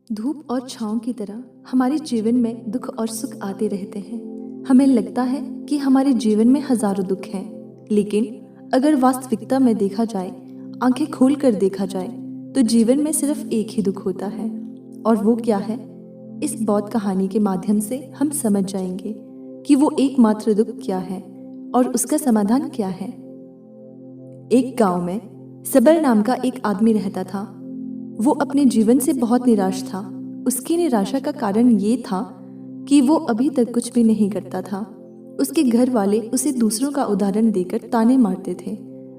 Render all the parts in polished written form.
धूप और छाँव की तरह हमारे जीवन में दुख और सुख आते रहते हैं। हमें लगता है कि हमारे जीवन में हजारों दुख हैं, लेकिन अगर वास्तविकता में देखा जाए, आंखें खोल कर देखा जाए, तो जीवन में सिर्फ एक ही दुख होता है। और वो क्या है? इस बौद्ध कहानी के माध्यम से हम समझ जाएंगे कि वो एकमात्र दुख क्या है और उसका समाधान क्या है। एक गांव में सबल नाम का एक आदमी रहता था। वो अपने जीवन से बहुत निराश था। उसकी निराशा का कारण ये था कि वो अभी तक कुछ भी नहीं करता था। उसके घर वाले उसे दूसरों का उदाहरण देकर ताने मारते थे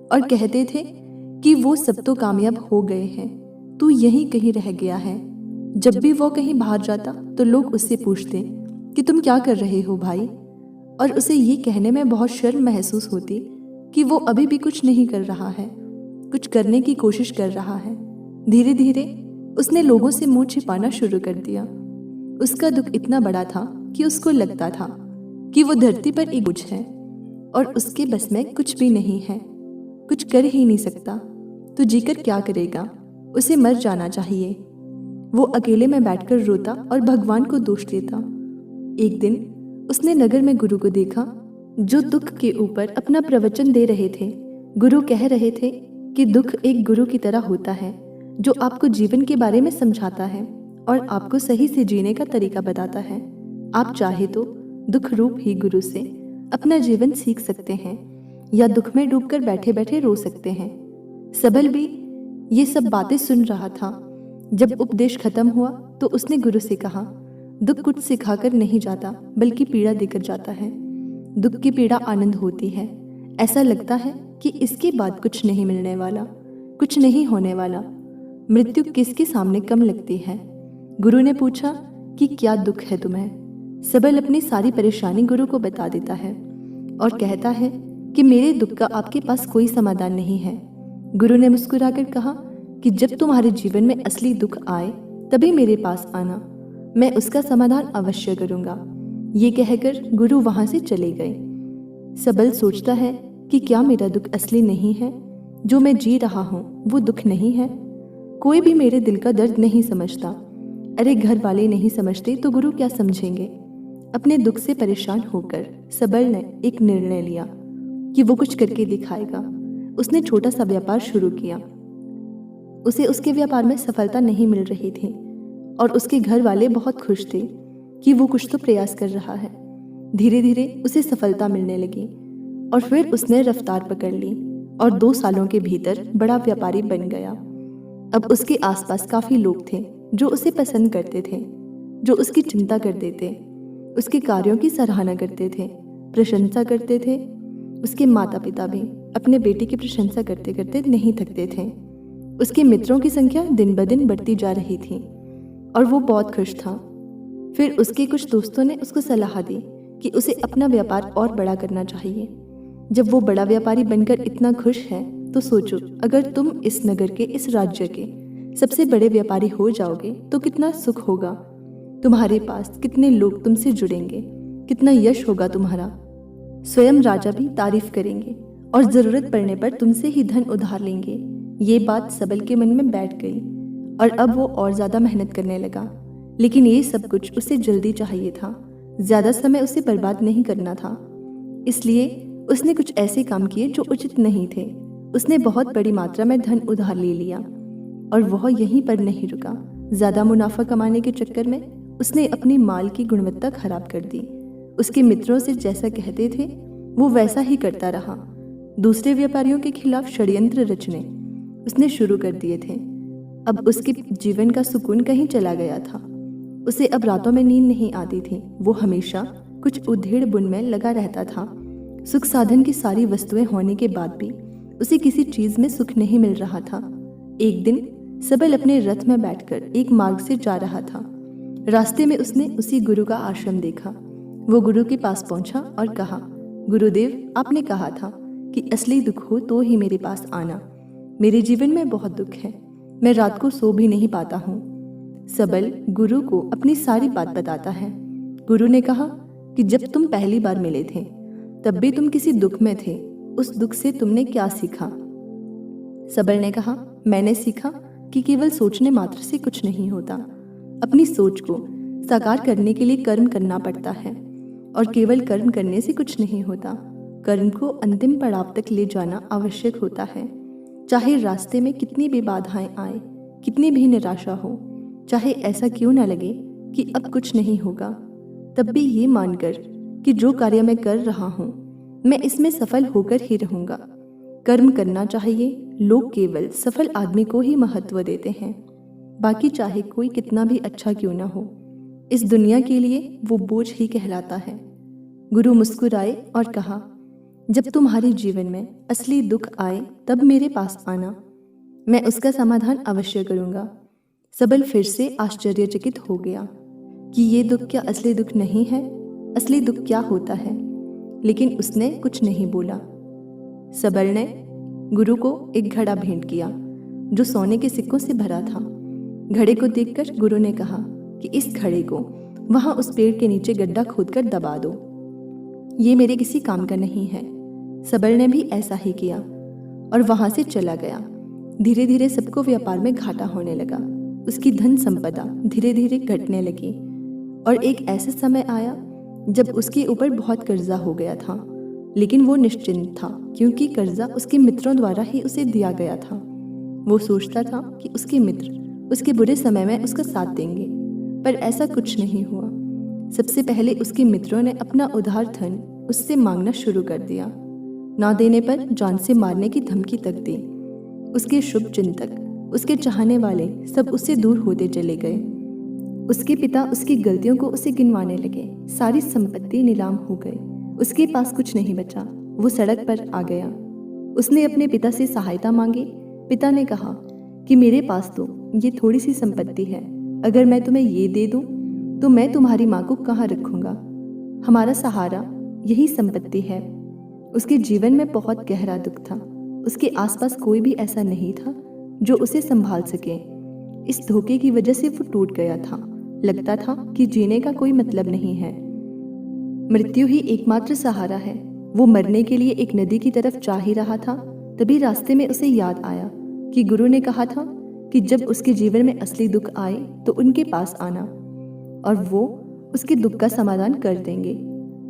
और कहते थे कि वो सब तो कामयाब हो गए हैं, तू यहीं कहीं रह गया है। जब भी वो कहीं बाहर जाता तो लोग उससे पूछते कि तुम क्या कर रहे हो भाई, और उसे ये कहने में बहुत शर्म महसूस होती कि वो अभी भी कुछ नहीं कर रहा है, कुछ करने की कोशिश कर रहा है। धीरे धीरे उसने लोगों से मुंह छिपाना शुरू कर दिया। उसका दुख इतना बड़ा था कि उसको लगता था कि वो धरती पर एक बोझ है और उसके बस में कुछ भी नहीं है, कुछ कर ही नहीं सकता। तो जीकर क्या करेगा? उसे मर जाना चाहिए। वो अकेले में बैठकर रोता और भगवान को दोष देता। एक दिन उसने नगर में गुरु को देखा, जो दुख के ऊपर अपना प्रवचन दे रहे थे। गुरु कह रहे थे कि दुख एक गुरु की तरह होता है, जो आपको जीवन के बारे में समझाता है और आपको सही से जीने का तरीका बताता है। आप चाहे तो दुख रूप ही गुरु से अपना जीवन सीख सकते हैं, या दुख में डूबकर बैठे बैठे रो सकते हैं। सबल भी ये सब बातें सुन रहा था। जब उपदेश खत्म हुआ तो उसने गुरु से कहा, दुख कुछ सिखाकर नहीं जाता, बल्कि पीड़ा देकर जाता है। दुख की पीड़ा आनंद होती है। ऐसा लगता है कि इसके बाद कुछ नहीं मिलने वाला, कुछ नहीं होने वाला। मृत्यु किसके सामने कम लगती है? गुरु ने पूछा कि क्या दुख है तुम्हें? सबल अपनी सारी परेशानी गुरु को बता देता है और कहता है कि मेरे दुख का आपके पास कोई समाधान नहीं है। गुरु ने मुस्कुराकर कहा कि जब तुम्हारे जीवन में असली दुख आए तभी मेरे पास आना, मैं उसका समाधान अवश्य करूंगा। ये कहकर गुरु वहां से चले गए। सबल सोचता है कि क्या मेरा दुख असली नहीं है? जो मैं जी रहा हूँ वो दुख नहीं है? कोई भी मेरे दिल का दर्द नहीं समझता। अरे घर वाले नहीं समझते तो गुरु क्या समझेंगे? अपने दुख से परेशान होकर सबल ने एक निर्णय लिया कि वो कुछ करके दिखाएगा। उसने छोटा सा व्यापार शुरू किया। उसे उसके व्यापार में सफलता नहीं मिल रही थी और उसके घर वाले बहुत खुश थे कि वो कुछ तो प्रयास कर रहा है। धीरे धीरे उसे सफलता मिलने लगी और फिर उसने रफ्तार पकड़ ली और 2 सालों के भीतर बड़ा व्यापारी बन गया। अब उसके आसपास काफी लोग थे जो उसे पसंद करते थे, जो उसकी चिंता करते थे, उसके कार्यों की सराहना करते थे, प्रशंसा करते थे। उसके माता पिता भी अपने बेटे की प्रशंसा करते करते नहीं थकते थे। उसके मित्रों की संख्या दिन ब दिन बढ़ती जा रही थी और वो बहुत खुश था। फिर उसके कुछ दोस्तों ने उसको सलाह दी कि उसे अपना व्यापार और बड़ा करना चाहिए। जब वो बड़ा व्यापारी बनकर इतना खुश है तो सोचो, अगर तुम इस नगर के, इस राज्य के सबसे बड़े व्यापारी हो जाओगे तो कितना सुख होगा। तुम्हारे पास कितने लोग तुमसे जुड़ेंगे, कितना यश होगा तुम्हारा। स्वयं राजा भी तारीफ करेंगे और जरूरत पड़ने पर तुमसे ही धन उधार लेंगे। ये बात सबल के मन में बैठ गई और अब वो और ज्यादा मेहनत करने लगा। लेकिन ये सब कुछ उसे जल्दी चाहिए था, ज्यादा समय उसे बर्बाद नहीं करना था। इसलिए उसने कुछ ऐसे काम किए जो उचित नहीं थे। उसने बहुत बड़ी मात्रा में धन उधार ले लिया और वह यहीं पर नहीं रुका। ज्यादा मुनाफा कमाने के चक्कर में उसने अपनी माल की गुणवत्ता खराब कर दी। उसके मित्रों से जैसा कहते थे वो वैसा ही करता रहा। दूसरे व्यापारियों के खिलाफ षड्यंत्र रचने उसने शुरू कर दिए थे। अब उसके जीवन का सुकून कहीं चला गया था। उसे अब रातों में नींद नहीं आती थी। वो हमेशा कुछ उधेड़ बुन में लगा रहता था। सुख साधन की सारी वस्तुएं होने के बाद भी उसे किसी चीज में सुख नहीं मिल रहा था। एक दिन सबल अपने रथ में बैठकर एक मार्ग से जा रहा था। रास्ते में उसने उसी गुरु का आश्रम देखा। वो गुरु के पास पहुंचा और कहा, गुरुदेव, आपने कहा था कि असली दुख हो तो ही मेरे पास आना। मेरे जीवन में बहुत दुख है, मैं रात को सो भी नहीं पाता हूँ। सबल गुरु को अपनी सारी बात बताता है। गुरु ने कहा कि जब तुम पहली बार मिले थे तब भी तुम किसी दुख में थे। उस दुख से तुमने क्या सीखा? सबल ने कहा, मैंने सीखा कि केवल सोचने मात्र से कुछ नहीं होता। अपनी सोच को साकार करने के लिए कर्म करना पड़ता है, और केवल कर्म करने से कुछ नहीं होता। कर्म को अंतिम पड़ाव तक ले जाना आवश्यक होता है। चाहे रास्ते में कितनी भी बाधाएं आए, कितनी भी निराशा हो, चाहे ऐसा क्यों न लगे कि अब कुछ नहीं होगा, तब भी ये मानकर कि जो कार्य मैं कर रहा हूँ मैं इसमें सफल होकर ही रहूँगा। कर्म करना चाहिए। लोग केवल सफल आदमी को ही महत्व देते हैं, बाकी चाहे कोई कितना भी अच्छा क्यों ना हो, इस दुनिया के लिए वो बोझ ही कहलाता है। गुरु मुस्कुराए और कहा, जब तुम्हारे जीवन में असली दुख आए तब मेरे पास आना, मैं उसका समाधान अवश्य करूँगा। सबल फिर से आश्चर्यचकित हो गया कि ये दुख क्या असली दुख नहीं है, असली दुख क्या होता है, लेकिन उसने कुछ नहीं बोला। सबल ने गुरु को एक घड़ा भेंट किया जो सोने के सिक्कों से भरा था। घड़े को देखकर गुरु ने कहा कि इस घड़े को वहां उस पेड़ के नीचे गड्ढा खोदकर दबा दो, ये मेरे किसी काम का नहीं है। सबल ने भी ऐसा ही किया और वहां से चला गया। धीरे धीरे सबको व्यापार में घाटा होने लगा। उसकी धन संपदा धीरे धीरे घटने लगी और एक ऐसा समय आया जब उसके ऊपर बहुत कर्जा हो गया था, लेकिन वो निश्चिंत था क्योंकि कर्जा उसके मित्रों द्वारा ही उसे दिया गया था। वो सोचता था कि उसके मित्र उसके बुरे समय में उसका साथ देंगे, पर ऐसा कुछ नहीं हुआ। सबसे पहले उसके मित्रों ने अपना उधार धन उससे मांगना शुरू कर दिया। ना देने पर जान से मारने की धमकी तक दी। उसके शुभ चिंतक, उसके चाहने वाले सब उससे दूर होते चले गए। उसके पिता उसकी गलतियों को उसे गिनवाने लगे। सारी संपत्ति नीलाम हो गई। उसके पास कुछ नहीं बचा। वो सड़क पर आ गया। उसने अपने पिता से सहायता मांगी। पिता ने कहा कि मेरे पास तो ये थोड़ी सी संपत्ति है, अगर मैं तुम्हें ये दे दूं तो मैं तुम्हारी माँ को कहाँ रखूंगा। हमारा सहारा यही संपत्ति है। उसके जीवन में बहुत गहरा दुख था। उसके आसपास कोई भी ऐसा नहीं था जो उसे संभाल सके। इस धोखे की वजह से वो टूट गया था। लगता था कि जीने का कोई मतलब नहीं है, मृत्यु ही एकमात्र सहारा है। वो मरने के लिए एक नदी की तरफ जा ही रहा था, तभी रास्ते में उसे याद आया कि गुरु ने कहा था कि जब उसके जीवन में असली दुख आए तो उनके पास आना और वो उसके दुख का समाधान कर देंगे।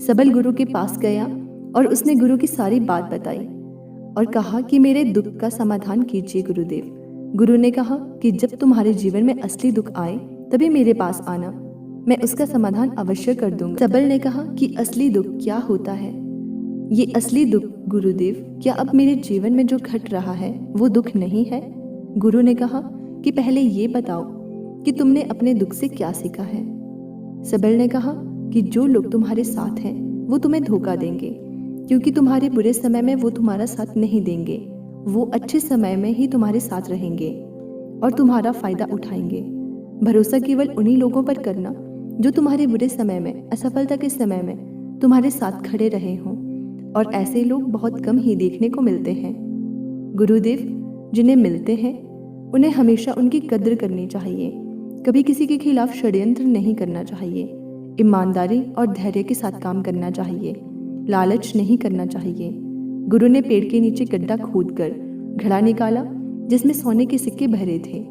सबल गुरु के पास गया और उसने गुरु की सारी बात बताई और कहा कि मेरे दुख का समाधान कीजिए गुरुदेव। गुरु ने कहा कि जब तुम्हारे जीवन में असली दुख आए तभी मेरे पास आना, मैं उसका समाधान अवश्य कर दूंगा। सबल ने कहा कि असली दुख क्या होता है? ये असली दुख गुरुदेव, क्या अब मेरे जीवन में जो घट रहा है वो दुख नहीं है? गुरु ने कहा कि पहले ये बताओ कि तुमने अपने दुख से क्या सीखा है। सबल ने कहा कि जो लोग तुम्हारे साथ हैं वो तुम्हें धोखा देंगे, क्योंकि तुम्हारे बुरे समय में वो तुम्हारा साथ नहीं देंगे। वो अच्छे समय में ही तुम्हारे साथ रहेंगे और तुम्हारा फायदा उठाएंगे। भरोसा केवल उन्हीं लोगों पर करना जो तुम्हारे बुरे समय में, असफलता के समय में तुम्हारे साथ खड़े रहे हों, और ऐसे लोग बहुत कम ही देखने को मिलते हैं। गुरुदेव जिन्हें मिलते हैं उन्हें हमेशा उनकी कद्र करनी चाहिए। कभी किसी के खिलाफ षड्यंत्र नहीं करना चाहिए। ईमानदारी और धैर्य के साथ काम करना चाहिए। लालच नहीं करना चाहिए। गुरु ने पेड़ के नीचे गड्ढा खोदकर घड़ा निकाला जिसमें सोने के सिक्के भरे थे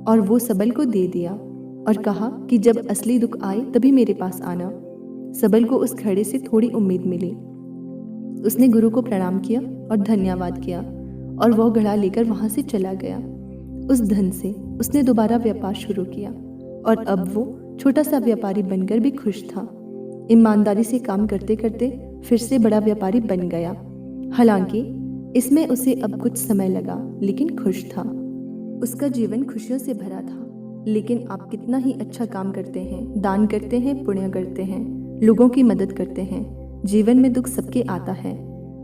और वो सबल को दे दिया और कहा कि जब असली दुख आए तभी मेरे पास आना। सबल को उस घड़े से थोड़ी उम्मीद मिली। उसने गुरु को प्रणाम किया और धन्यवाद किया और वह घड़ा लेकर वहां से चला गया। उस धन से उसने दोबारा व्यापार शुरू किया और अब वो छोटा सा व्यापारी बनकर भी खुश था। ईमानदारी से काम करते करते फिर से बड़ा व्यापारी बन गया। हालांकि इसमें उसे अब कुछ समय लगा, लेकिन खुश था। उसका जीवन खुशियों से भरा था। लेकिन आप कितना ही अच्छा काम करते हैं, दान करते हैं, पुण्य करते हैं, लोगों की मदद करते हैं, जीवन में दुख सबके आता है।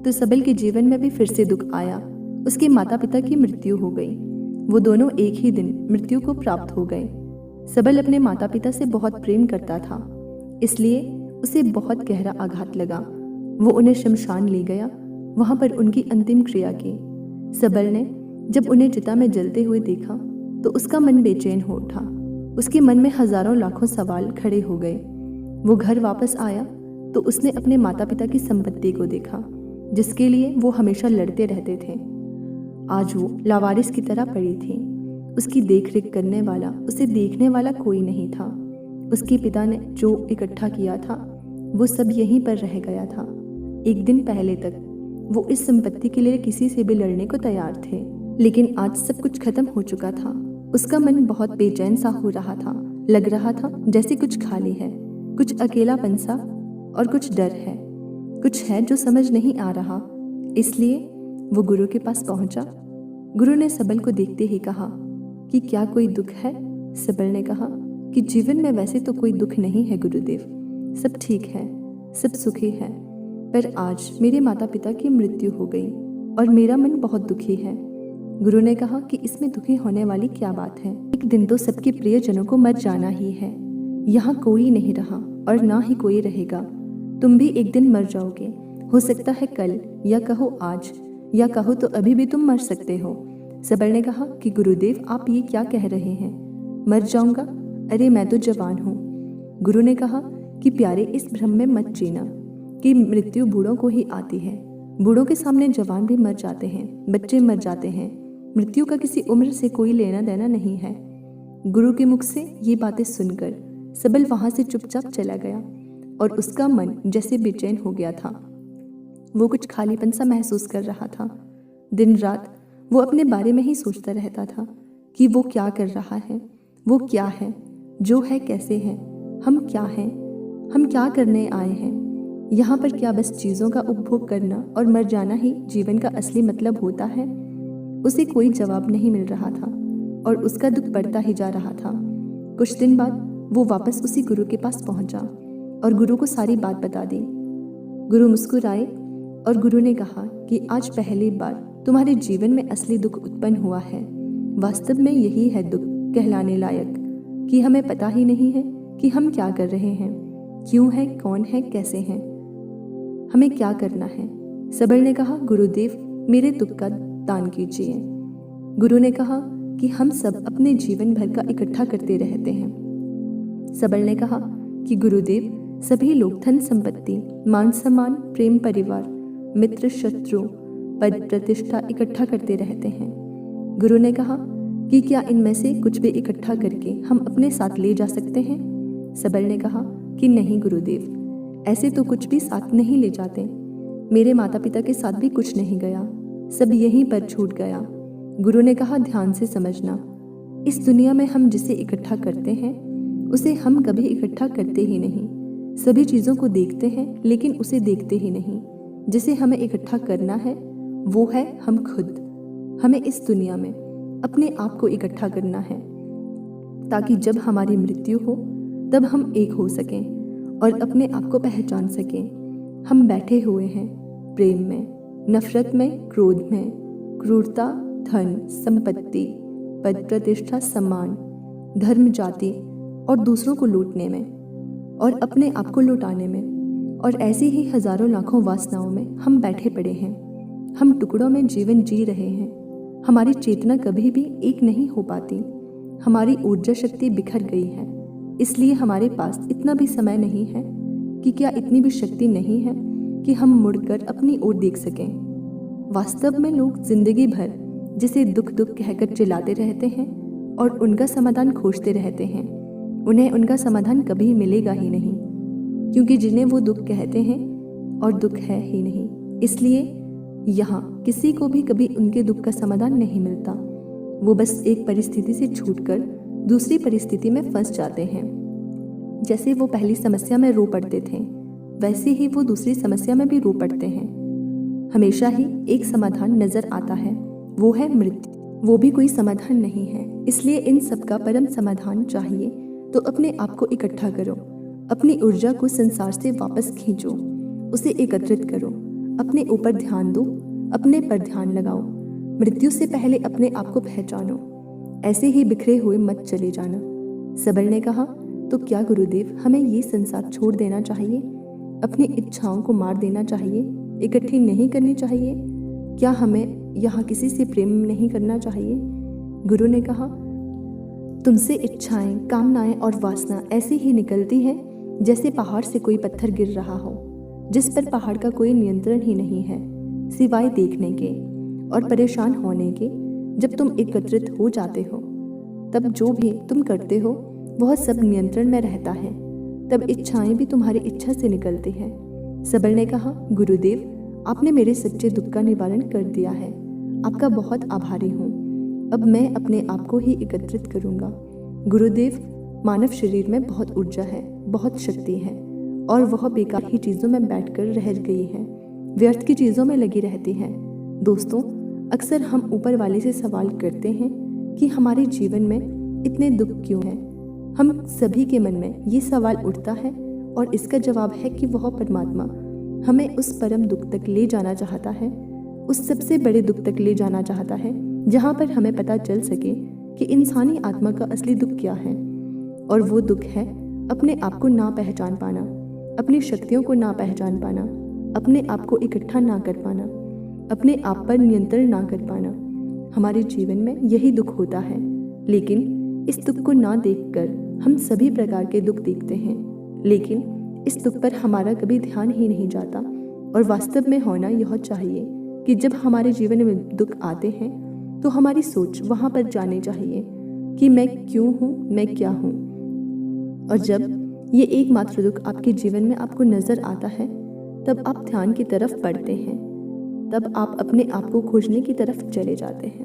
तो सबल के जीवन में भी फिर से दुख आया। उसके माता पिता की मृत्यु हो गई। वो दोनों एक ही दिन मृत्यु को प्राप्त हो गए। सबल अपने माता पिता से बहुत प्रेम करता था, इसलिए उसे बहुत गहरा आघात लगा। वो उन्हें शमशान ले गया, वहां पर उनकी अंतिम क्रिया की। सबल ने जब उन्हें चिता में जलते हुए देखा तो उसका मन बेचैन हो उठा। उसके मन में हजारों लाखों सवाल खड़े हो गए। वो घर वापस आया तो उसने अपने माता पिता की संपत्ति को देखा, जिसके लिए वो हमेशा लड़ते रहते थे। आज वो लावारिस की तरह पड़ी थी। उसकी देख रेख करने वाला, उसे देखने वाला कोई नहीं था। उसके पिता ने जो इकट्ठा किया था वो सब यहीं पर रह गया था। एक दिन पहले तक वो इस संपत्ति के लिए किसी से भी लड़ने को तैयार थे, लेकिन आज सब कुछ खत्म हो चुका था। उसका मन बहुत बेचैन सा हो रहा था। लग रहा था जैसे कुछ खाली है, कुछ अकेलापन सा, और कुछ डर है, कुछ है जो समझ नहीं आ रहा। इसलिए वो गुरु के पास पहुंचा। गुरु ने सबल को देखते ही कहा कि क्या कोई दुख है? सबल ने कहा कि जीवन में वैसे तो कोई दुख नहीं है गुरुदेव, सब ठीक है, सब सुखी है, पर आज मेरे माता पिता की मृत्यु हो गई और मेरा मन बहुत दुखी है। गुरु ने कहा कि इसमें दुखी होने वाली क्या बात है? एक दिन तो सबके प्रियजनों को मर जाना ही है। यहाँ कोई नहीं रहा और ना ही कोई रहेगा। तुम भी एक दिन मर जाओगे, हो सकता है कल, या कहो आज, या कहो तो अभी भी तुम मर सकते हो। सबल ने कहा कि गुरुदेव आप ये क्या कह रहे हैं? मर जाऊंगा? अरे मैं तो जवान हूँ। गुरु ने कहा कि प्यारे, इस भ्रम में मत जीना कि मृत्यु बूढ़ों को ही आती है। बूढ़ों के सामने जवान भी मर जाते हैं, बच्चे मर जाते हैं। मृत्यु का किसी उम्र से कोई लेना देना नहीं है। गुरु के मुख से ये बातें सुनकर सबल वहां से चुपचाप चला गया और उसका मन जैसे बेचैन हो गया था। वो कुछ खालीपन सा महसूस कर रहा था। दिन रात वो अपने बारे में ही सोचता रहता था कि वो क्या कर रहा है, वो क्या है, जो है कैसे है, हम क्या हैं, हम क्या करने आए हैं यहाँ पर? क्या बस चीज़ों का उपभोग करना और मर जाना ही जीवन का असली मतलब होता है? उसे कोई जवाब नहीं मिल रहा था और उसका दुख बढ़ता ही जा रहा था। कुछ दिन बाद वो वापस उसी गुरु के पास पहुंचा और गुरु को सारी बात बता दी। गुरु मुस्कुराए और गुरु ने कहा कि आज पहली बार तुम्हारे जीवन में असली दुख उत्पन्न हुआ है। वास्तव में यही है दुख कहलाने लायक कि हमें पता ही नहीं है कि हम क्या कर रहे हैं, क्यों है, कौन है, कैसे हैं, हमें क्या करना है। सबल ने कहा गुरुदेव मेरे दुख का दान कीजिए। गुरु ने कहा कि हम सब अपने जीवन भर का इकट्ठा करते रहते हैं। सबल ने कहा कि गुरुदेव सभी लोग धन संपत्ति, मान सम्मान, प्रेम, परिवार, मित्र, शत्रु, पद, प्रतिष्ठा इकट्ठा करते रहते हैं। गुरु ने कहा कि क्या इनमें से कुछ भी इकट्ठा करके हम अपने साथ ले जा सकते हैं? सबल ने कहा कि नहीं गुरुदेव, ऐसे तो कुछ भी साथ नहीं ले जाते। मेरे माता पिता के साथ भी कुछ नहीं गया, सब यहीं पर छूट गया। गुरु ने कहा ध्यान से समझना, इस दुनिया में हम जिसे इकट्ठा करते हैं उसे हम कभी इकट्ठा करते ही नहीं। सभी चीज़ों को देखते हैं लेकिन उसे देखते ही नहीं। जिसे हमें इकट्ठा करना है वो है हम खुद। हमें इस दुनिया में अपने आप को इकट्ठा करना है ताकि जब हमारी मृत्यु हो तब हम एक हो सकें और अपने आप को पहचान सकें। हम बैठे हुए हैं प्रेम में, नफरत में, क्रोध में, क्रूरता, धन, संपत्ति, पद, प्रतिष्ठा, सम्मान, धर्म, जाति और दूसरों को लूटने में और अपने आप को लुटाने में, और ऐसी ही हजारों लाखों वासनाओं में हम बैठे पड़े हैं। हम टुकड़ों में जीवन जी रहे हैं। हमारी चेतना कभी भी एक नहीं हो पाती। हमारी ऊर्जा शक्ति बिखर गई है। इसलिए हमारे पास इतना भी समय नहीं है कि क्या इतनी भी शक्ति नहीं है कि हम मुड़कर अपनी ओर देख सकें। वास्तव में लोग जिंदगी भर जिसे दुख दुख कहकर चिल्लाते रहते हैं और उनका समाधान खोजते रहते हैं, उन्हें उनका समाधान कभी मिलेगा ही नहीं, क्योंकि जिन्हें वो दुख कहते हैं और दुख है ही नहीं। इसलिए यहाँ किसी को भी कभी उनके दुख का समाधान नहीं मिलता। वो बस एक परिस्थिति से छूटकर दूसरी परिस्थिति में फंस जाते हैं। जैसे वो पहली समस्या में रो पड़ते थे वैसे ही वो दूसरी समस्या में भी रो पड़ते हैं। हमेशा ही एक समाधान नजर आता है, वो है मृत्यु। वो भी कोई समाधान नहीं है। इसलिए इन सब का परम समाधान चाहिए तो अपने आप को इकट्ठा करो, अपनी ऊर्जा को संसार से वापस खींचो, उसे एकत्रित करो, अपने ऊपर ध्यान दो, अपने पर ध्यान लगाओ। मृत्यु से पहले अपने आप को पहचानो, ऐसे ही बिखरे हुए मत चले जाना। सबल ने कहा तो क्या गुरुदेव हमें ये संसार छोड़ देना चाहिए, अपनी इच्छाओं को मार देना चाहिए, इकट्ठी नहीं करनी चाहिए? क्या हमें यहाँ किसी से प्रेम नहीं करना चाहिए? गुरु ने कहा तुमसे इच्छाएं, कामनाएं और वासना ऐसे ही निकलती है जैसे पहाड़ से कोई पत्थर गिर रहा हो, जिस पर पहाड़ का कोई नियंत्रण ही नहीं है सिवाय देखने के और परेशान होने के। जब तुम एकत्रित हो जाते हो तब जो भी तुम करते हो वह सब नियंत्रण में रहता है। तब इच्छाएं भी तुम्हारी इच्छा से निकलती हैं। सबर ने कहा, गुरुदेव, आपने मेरे सच्चे दुख का निवारण कर दिया है। आपका बहुत आभारी हूँ। अब मैं अपने आप को ही एकत्रित करूँगा। गुरुदेव, मानव शरीर में बहुत ऊर्जा है, बहुत शक्ति है, और वह बेकार ही चीज़ों में बैठकर रह गई है, व्यर्थ की चीज़ों में लगी रहती है। दोस्तों, अक्सर हम ऊपर वाले से सवाल करते हैं कि हमारे जीवन में इतने दुख क्यों हैं। हम सभी के मन में ये सवाल उठता है और इसका जवाब है कि वह परमात्मा हमें उस परम दुख तक ले जाना चाहता है, उस सबसे बड़े दुख तक ले जाना चाहता है जहाँ पर हमें पता चल सके कि इंसानी आत्मा का असली दुख क्या है। और वो दुख है अपने आप को ना पहचान पाना, अपनी शक्तियों को ना पहचान पाना, अपने आप को इकट्ठा ना कर पाना, अपने आप पर नियंत्रण ना कर पाना। हमारे जीवन में यही दुख होता है, लेकिन इस दुख को ना देखकर हम सभी प्रकार के दुख देखते हैं, लेकिन इस दुख पर हमारा कभी ध्यान ही नहीं जाता। और वास्तव में होना यह चाहिए कि जब हमारे जीवन में दुख आते हैं तो हमारी सोच वहाँ पर जानी चाहिए कि मैं क्यों हूँ, मैं क्या हूँ। और जब ये एकमात्र दुख आपके जीवन में आपको नजर आता है, तब आप ध्यान की तरफ बढ़ते हैं, तब आप अपने आप को खोजने की तरफ चले जाते हैं।